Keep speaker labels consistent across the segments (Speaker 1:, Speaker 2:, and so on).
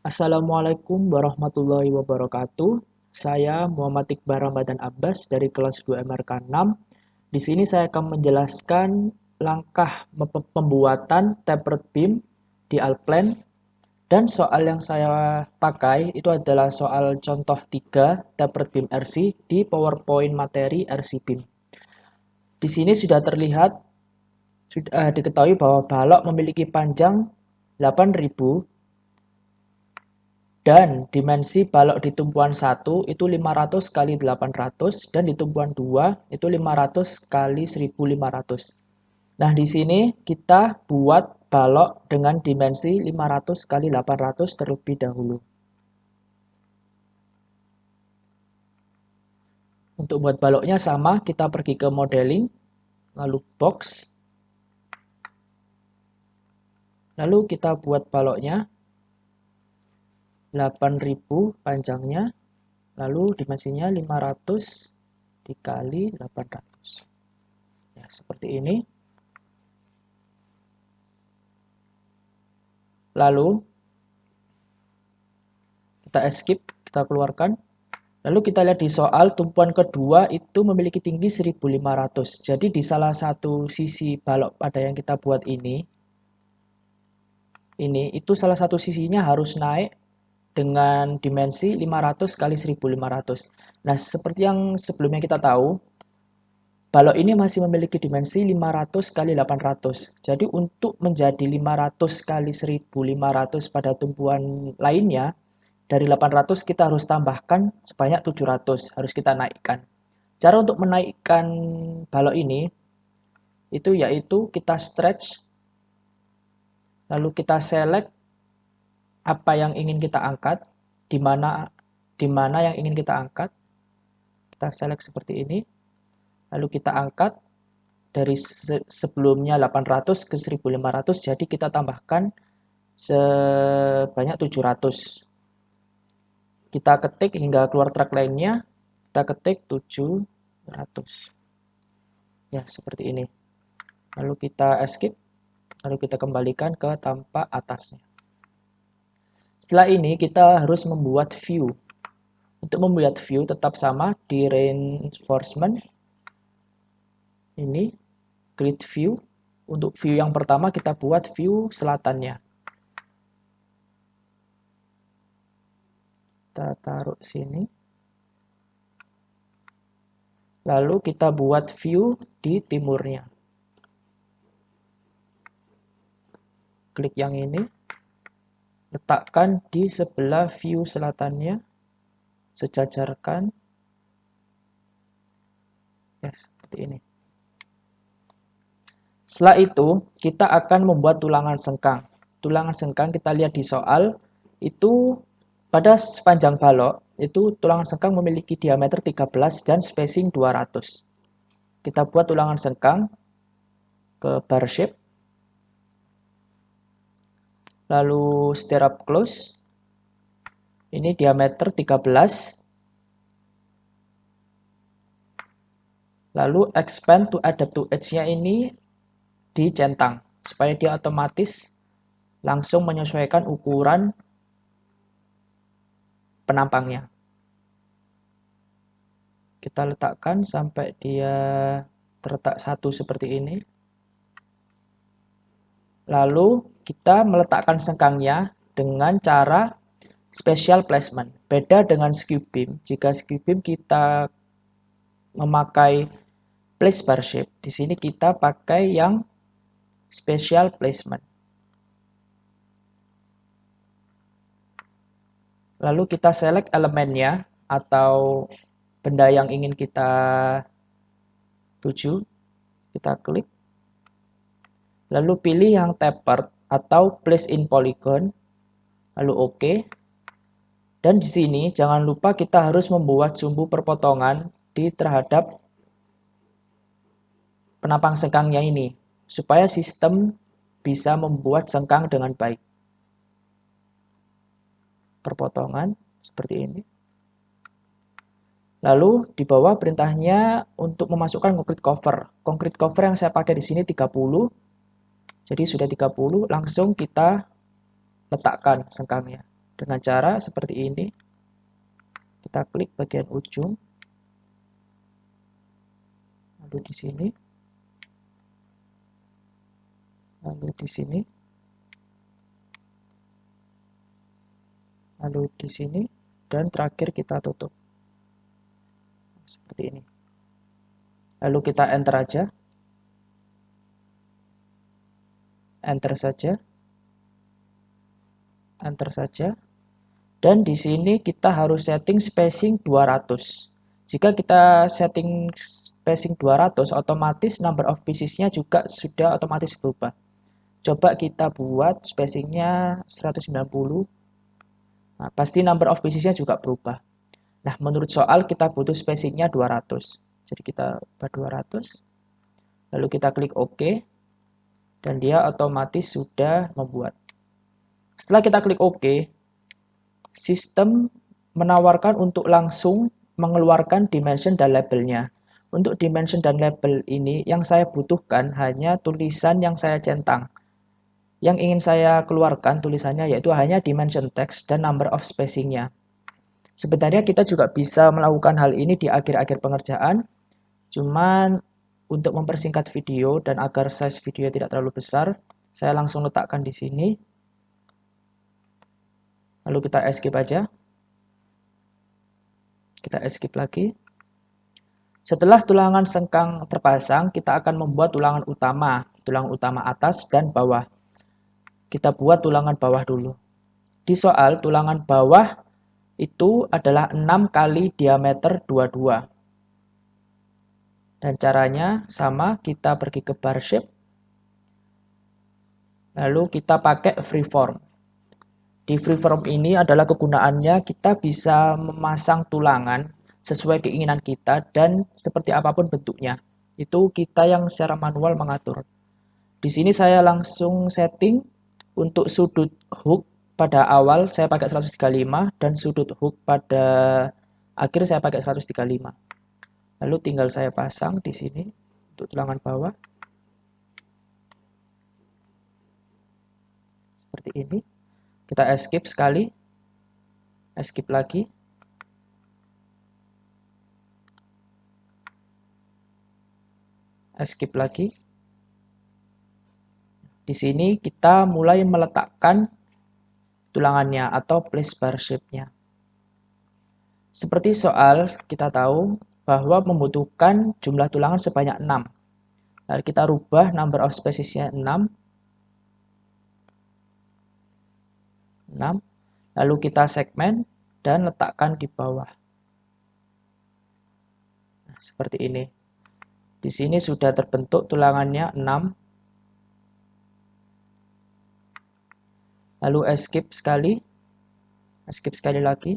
Speaker 1: Assalamualaikum warahmatullahi wabarakatuh. Saya Muhammad Iqbal Ramadan Abbas dari kelas 2 MRK 6. Di sini saya akan menjelaskan langkah pembuatan tapered beam di Alplan dan soal yang saya pakai itu adalah soal contoh 3 tapered beam RC di PowerPoint materi RC beam. Di sini sudah terlihat sudah diketahui bahwa balok memiliki panjang 8.000 dan dimensi balok di tumpuan 1 itu 500 kali 800 dan di tumpuan 2 itu 500 kali 1500. Nah, di sini kita buat balok dengan dimensi 500 kali 800 terlebih dahulu. Untuk buat baloknya sama, kita pergi ke modeling, lalu box, lalu kita buat baloknya 8.000 panjangnya, lalu dimensinya 500 dikali 800. Ya, seperti ini. Lalu kita escape, kita keluarkan. Lalu kita lihat di soal tumpuan kedua itu memiliki tinggi 1500. Jadi di salah satu sisi balok pada yang kita buat ini itu salah satu sisinya harus naik dengan dimensi 500 kali 1500. Nah, seperti yang sebelumnya kita tahu, balok ini masih memiliki dimensi 500 kali 800. Jadi untuk menjadi 500 kali 1500 pada tumpuan lainnya, dari 800 kita harus tambahkan sebanyak 700, harus kita naikkan. Cara untuk menaikkan balok ini itu yaitu kita stretch, lalu kita select apa yang ingin kita angkat, di mana yang ingin kita angkat. Kita select seperti ini, lalu kita angkat dari sebelumnya 800 ke 1500, jadi kita tambahkan sebanyak 700. Kita ketik hingga keluar track lainnya, kita ketik 700. Ya, seperti ini. Lalu kita escape, lalu kita kembalikan ke tampak atasnya. Setelah ini kita harus membuat view. Untuk membuat view tetap sama di reinforcement. Ini grid view. Untuk view yang pertama kita buat view selatannya. Kita taruh sini. Lalu kita buat view di timurnya. Klik yang ini. Letakkan di sebelah view selatannya. Sejajarkan. Ya, seperti ini. Setelah itu, kita akan membuat tulangan sengkang. Tulangan sengkang kita lihat di soal, itu pada sepanjang balok, itu tulangan sengkang memiliki diameter 13 dan spacing 200. Kita buat tulangan sengkang ke bar shape. Lalu stirrup close. Ini diameter 13. Lalu expand to adapt to edge-nya ini dicentang supaya dia otomatis langsung menyesuaikan ukuran penampangnya. Kita letakkan sampai dia terletak satu seperti ini. Lalu kita meletakkan sengkangnya dengan cara special placement. Beda dengan skew beam. Jika skew beam kita memakai place bar shape, di sini kita pakai yang special placement. Lalu kita select elemennya atau benda yang ingin kita tuju. Kita klik. Lalu pilih yang tapered atau place in polygon. Lalu OK. Dan di sini jangan lupa kita harus membuat sumbu perpotongan di terhadap penampang sengkangnya ini supaya sistem bisa membuat sengkang dengan baik. Perpotongan seperti ini. Lalu di bawah perintahnya untuk memasukkan concrete cover. Concrete cover yang saya pakai di sini 30. Jadi sudah 30, langsung kita letakkan sengkangnya. dengan cara seperti ini. Kita klik bagian ujung, lalu di sini, lalu di sini, lalu di sini, dan terakhir kita tutup. Seperti ini. Lalu kita enter aja. Enter saja. Enter saja. Dan di sini kita harus setting spacing 200. Jika kita setting spacing 200, otomatis number of piecesnya juga sudah otomatis berubah. Coba kita buat spacingnya 190. Nah, pasti number of piecesnya juga berubah. Nah, menurut soal kita butuh spacingnya 200. Jadi kita ubah 200. Lalu kita klik OK. Dan dia otomatis sudah membuat. Setelah kita klik OK, sistem menawarkan untuk langsung mengeluarkan dimension dan labelnya. Untuk dimension dan label ini yang saya butuhkan hanya tulisan yang saya centang. Yang ingin saya keluarkan tulisannya yaitu hanya dimension text dan number of spacingnya. Sebenarnya kita juga bisa melakukan hal ini di akhir-akhir pengerjaan. Cuman untuk mempersingkat video dan agar size video tidak terlalu besar, saya langsung letakkan di sini. Lalu kita escape aja. Kita escape lagi. Setelah tulangan sengkang terpasang, kita akan membuat tulangan utama atas dan bawah. Kita buat tulangan bawah dulu. Di soal, tulangan bawah itu adalah 6 kali diameter 22. Dan caranya sama, kita pergi ke bar shape. Lalu kita pakai freeform. Di freeform ini adalah kegunaannya kita bisa memasang tulangan sesuai keinginan kita dan seperti apapun bentuknya. Itu kita yang secara manual mengatur. Di sini saya langsung setting untuk sudut hook pada awal saya pakai 135 dan sudut hook pada akhir saya pakai 135. Lalu tinggal saya pasang di sini untuk tulangan bawah. Seperti ini. Kita escape sekali. Escape lagi. Escape lagi. Di sini kita mulai meletakkan tulangannya atau place bar shape-nya. Seperti soal, kita tahu bahwa membutuhkan jumlah tulangan sebanyak 6. Lalu kita rubah number of spaces-nya 6. Lalu kita segmen dan letakkan di bawah. Nah, seperti ini. Di sini sudah terbentuk tulangannya 6. Lalu escape sekali. Escape sekali lagi.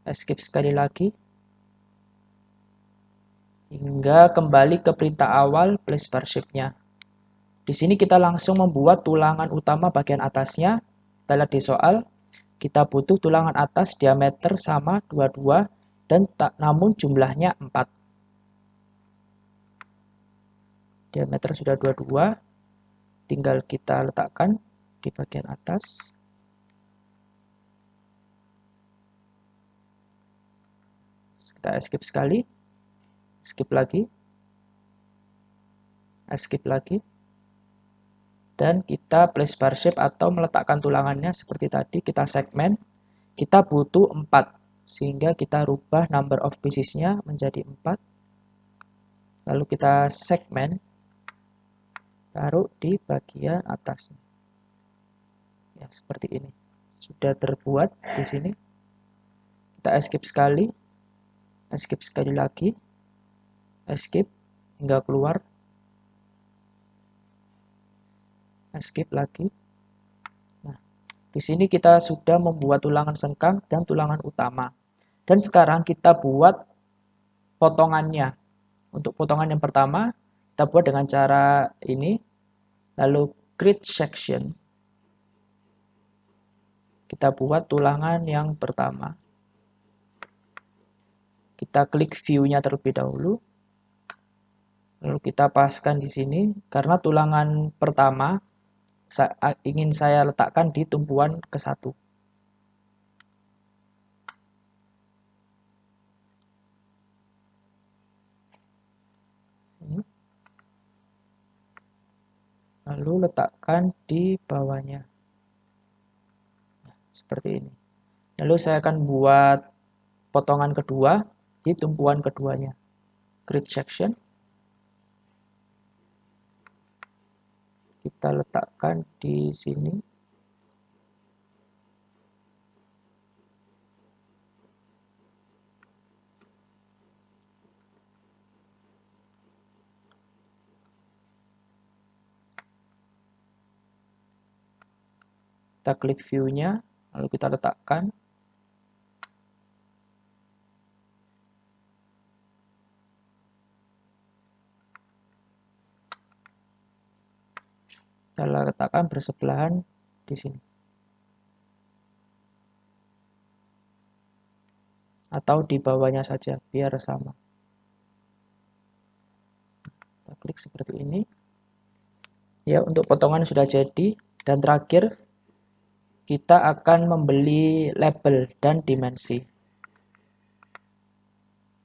Speaker 1: Escape sekali lagi. Hingga kembali ke perintah awal place bar shape-nya. Di sini kita langsung membuat tulangan utama bagian atasnya. Kita lihat di soal. Kita butuh tulangan atas diameter sama 22 dan namun jumlahnya 4. Diameter sudah 22. Tinggal kita letakkan di bagian atas. Kita escape sekali. Skip lagi. Escape lagi. Dan kita place bar shape atau meletakkan tulangannya seperti tadi. Kita segmen. Kita butuh 4. Sehingga kita rubah number of piecesnya menjadi 4. Lalu kita segmen. Taruh di bagian atasnya. Ya, seperti ini. Sudah terbuat di sini. Kita escape sekali. Escape sekali lagi. Escape hingga keluar. Escape lagi. Nah, di sini kita sudah membuat tulangan sengkang dan tulangan utama. Dan sekarang kita buat potongannya. Untuk potongan yang pertama, kita buat dengan cara ini. Lalu create section. Kita buat tulangan yang pertama. Kita klik view-nya terlebih dahulu. Lalu kita paskan di sini karena tulangan pertama ingin saya letakkan di tumpuan ke-1. Lalu letakkan di bawahnya. Seperti ini. Lalu saya akan buat potongan kedua di tumpuan keduanya. Grid section. Kita letakkan di sini. Kita klik view-nya, lalu kita letakkan. Kita letakkan bersebelahan di sini. Atau di bawahnya saja, biar sama. Kita klik seperti ini. Ya, untuk potongan sudah jadi. Dan terakhir, kita akan membeli label dan dimensi.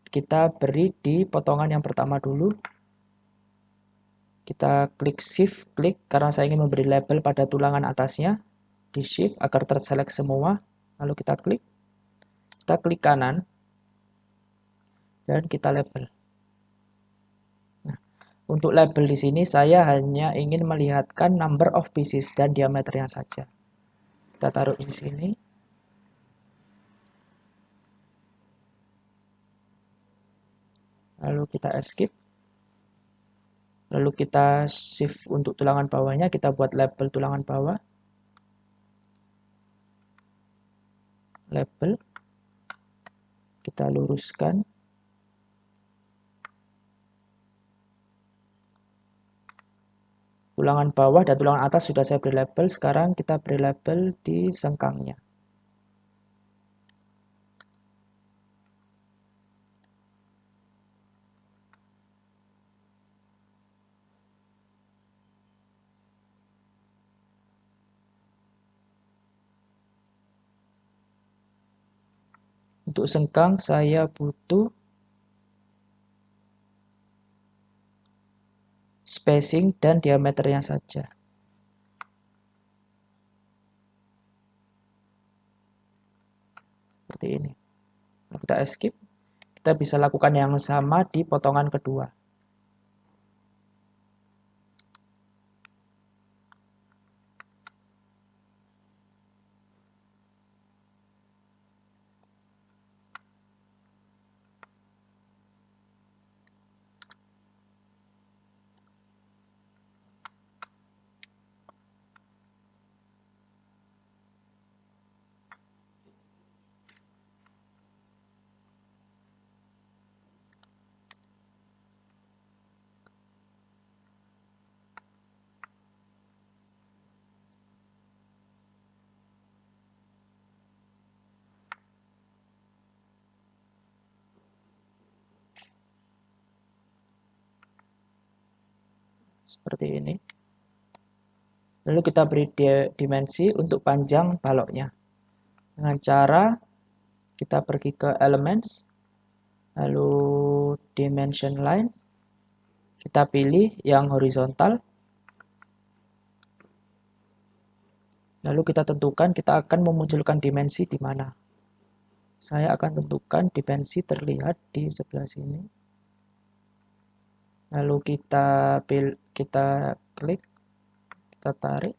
Speaker 1: Kita beri di potongan yang pertama dulu. Kita klik shift klik karena saya ingin memberi label pada tulangan atasnya. Di shift agar terselect semua. Lalu kita klik kanan dan kita label. Nah, untuk label di sini saya hanya ingin melihatkan number of pieces dan diameternya saja. Kita taruh di sini. Lalu kita escape. Lalu kita shift untuk tulangan bawahnya, kita buat label tulangan bawah. Label. Kita luruskan. Tulangan bawah dan tulangan atas sudah saya beri label, sekarang kita beri label di sengkangnya. Untuk sengkang saya butuh spacing dan diameternya saja. Seperti ini. Kita escape. Kita bisa lakukan yang sama di potongan kedua. Seperti ini. Lalu kita beri dimensi untuk panjang baloknya. Dengan cara kita pergi ke Elements, lalu Dimension Line, kita pilih yang horizontal, lalu kita tentukan kita akan memunculkan dimensi di mana. Saya akan tentukan dimensi terlihat di sebelah sini. Lalu kita klik, kita tarik.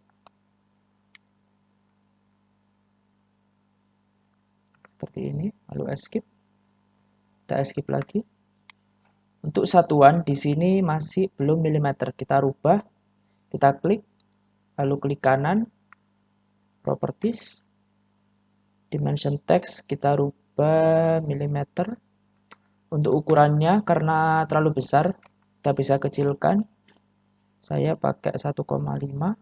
Speaker 1: Seperti ini, lalu escape. Kita escape lagi. Untuk satuan di sini masih belum milimeter. Kita rubah, kita klik, lalu klik kanan, properties, dimension text kita rubah milimeter. Untuk ukurannya karena terlalu besar, kita bisa kecilkan. Saya pakai 1,5.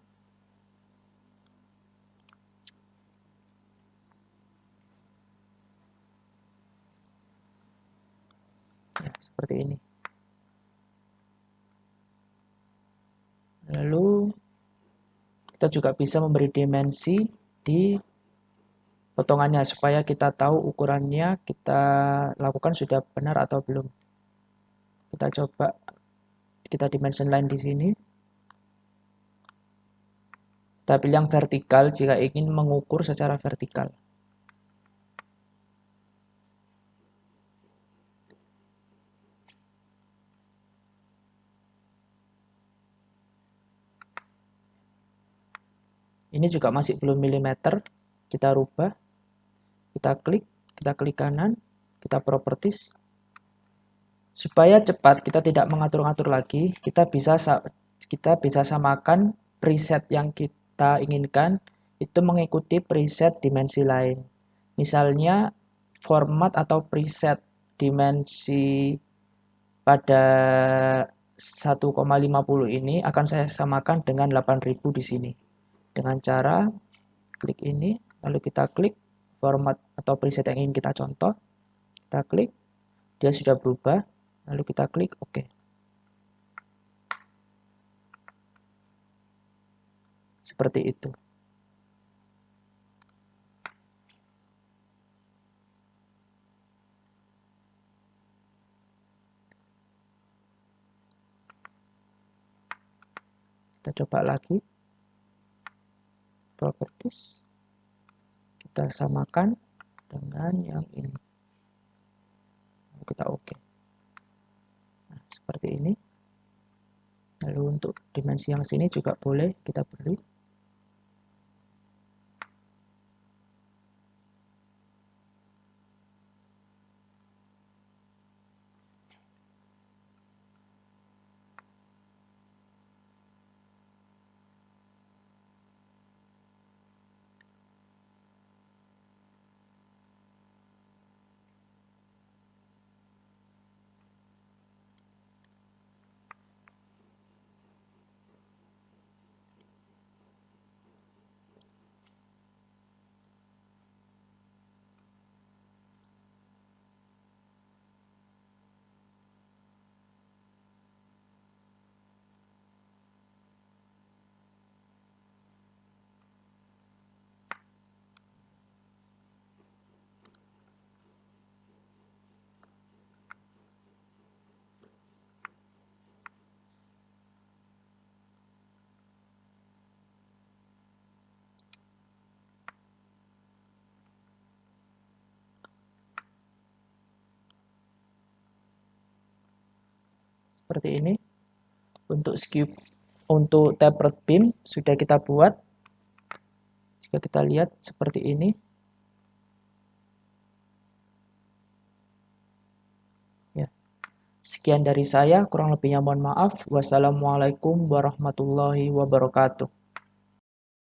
Speaker 1: Ya, seperti ini. Lalu kita juga bisa memberi dimensi di potongannya supaya kita tahu ukurannya kita lakukan sudah benar atau belum. Kita coba kita dimension line di sini. Kita pilih yang vertikal jika ingin mengukur secara vertikal. Ini juga masih belum milimeter. Kita rubah. Kita klik kanan, kita properties. Supaya cepat, kita tidak mengatur-ngatur lagi, kita bisa samakan preset yang kita inginkan itu mengikuti preset dimensi lain. Misalnya format atau preset dimensi pada 1,50 ini akan saya samakan dengan 8000 di sini. Dengan cara klik ini, lalu kita klik format atau preset yang ingin kita contoh, kita klik, dia sudah berubah, lalu kita klik OK. Seperti itu. Kita coba lagi. Properties. Kita samakan dengan yang ini. Lalu kita OK. Nah, seperti ini. Lalu untuk dimensi yang sini juga boleh kita beri. Seperti ini. Untuk tapered beam sudah kita buat. Jika kita lihat seperti ini. Ya. Sekian dari saya, kurang lebihnya mohon maaf. Wassalamualaikum warahmatullahi wabarakatuh.